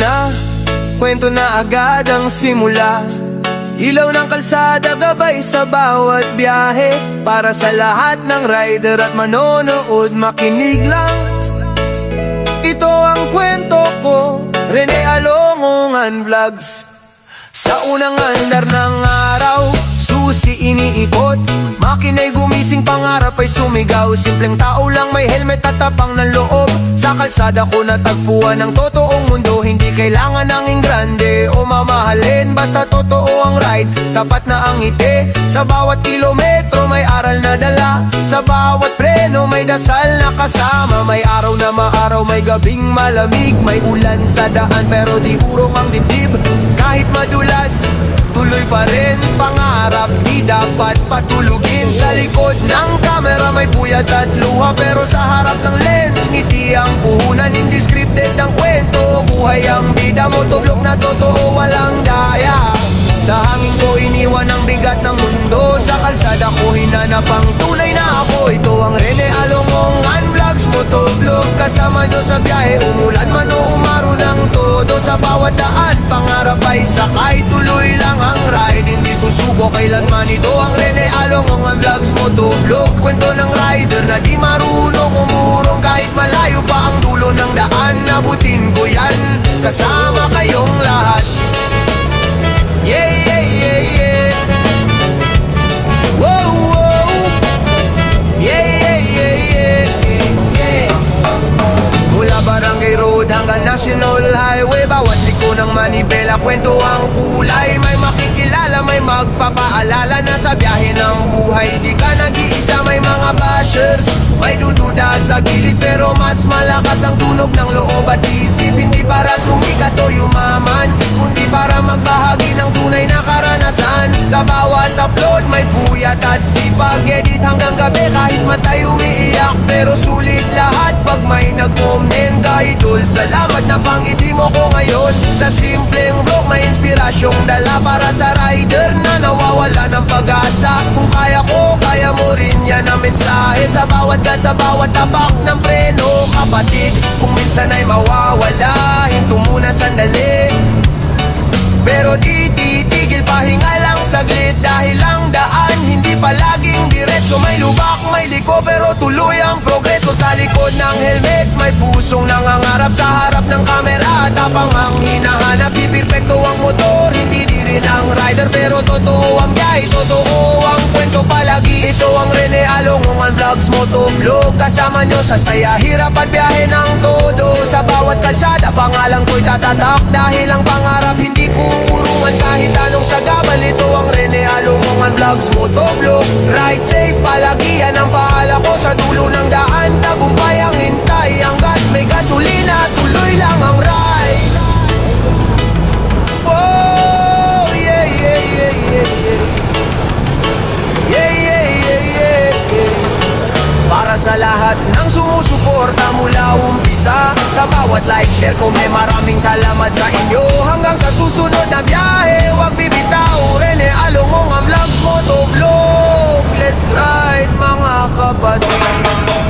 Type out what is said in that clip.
na, kwento na agad ang simula. Ilaw ng kalsada gabay sa bawat biyahe, para sa lahat ng rider at manonood, makinig lang. Ito ang kwento ko, Rene Alongongan Vlogs. Sa unang andar ng araw, susi iniikot, makina'y gumising, pangarap ay sumigaw. Simpleng tao lang may helmet at tapang ng loob. Sa kalsada ko natagpuan ang totoong mundo. Hindi kailangan ng ingrande o mamahalin, basta totoo ang ride, sapat na ang ngiti. Sa bawat kilometro may aral na dala, sa bawat preno may dasal na kasama. May araw na maaraw, may gabing malamig, may ulan sa daan pero di urong ang dibdib. Kahit madulas, tuloy pa rin pangarap, di dapat patulugin. Sa likod ng kamera may puyat at luha, pero sa harap ng lens ngiti ang puhunan. Hindi scripted ang kwento, buhay ang bida mo, tublok na totoo, walang daya. Sa hangin ko iniwan ang bigat ng mundo, sa kalsada ko hinanap ang tunay na ako. Ito ang Rene Alongongan Vlogs, motovlog, kasama nyo sa biyahe. Umulan man o umaro ng todo, sa bawat daan pangarap ay sakay. Tuloy lang ang ride, hindi susuko kailanman. Ito ang Rene Alongongan Vlogs, motovlog, kwento ng rider na di marunong umurong. Kahit malayo pa ang dulo ng daan, nabutin ko yan, kasama kayong lahat. Yeah, yeah, yeah, yeah. Whoa, whoa. Yeah, yeah, yeah, yeah, yeah. Mula Barangay Road hanggang National Highway, bawat liko ng manibela, kwento ang kulay. May makikilala, may magpapaalala na sa biyahe ng buhay di ka nag-iisa. May mga bashers, may dududa sa gilid, pero mas malakas ang tunog ng loob at isip. Hindi para sumikat o yumaman, kundi para magbahagi ng tunay na karanasan. Sa bawat upload may puyat at sipag, edit hanggang gabi kahit matay umiiyak, pero sulit lahat pag may nag-comment. Idol, salamat na pangiti mo ko ngayon. Sa simpleng vlog may inspirasyong dala, para sa rider na nawawala ng pag-asa. Kung kaya ko, kaya mo rin yan ang mensahe. Sa bawat gas, sa bawat tapak ng preno, kapatid, kung minsan ay mawawala, hinto muna sandali, pero di titigil, pahinga lang saglit. Dahil ang daan hindi palaging diretso, may lubak, may liko, pero tuloy ang progreso. Sa likod ng helmet may pusong nangangarap, sa harap ng kamera tapang ang hinahanap. Di perfecto ang motor, hindi di rin ang rider, pero totoo ang biyahe, totoo ang kwento palagi. Ito ang Rene Alongongan Vlogs, motovlog, kasama nyo sa saya, hirap at biyahe ng todo. Sa bawat kalsada pangalan ko'y tatatak, dahil ang pangarap hindi kurungan kahit anong sagabal. Ito ang Rene Alongongan Vlogs, motovlog, ride safe palagi, yan ang paala ko. Sa dulo ng daan tagumpay ang hintay, hanggat may gasolina tuloy lang ang ride. Oh, yeah, yeah, yeah, yeah, yeah. Yeah, yeah, yeah, yeah, yeah. Para sa lahat ng sumusuporta mula umpisa, sa bawat like, share, comment, maraming salamat sa inyo. Hanggang sa susunod na biyahe, huwag bibitaw. Rene Alongongan Vlogs, motovlog, let's ride mga kapatid.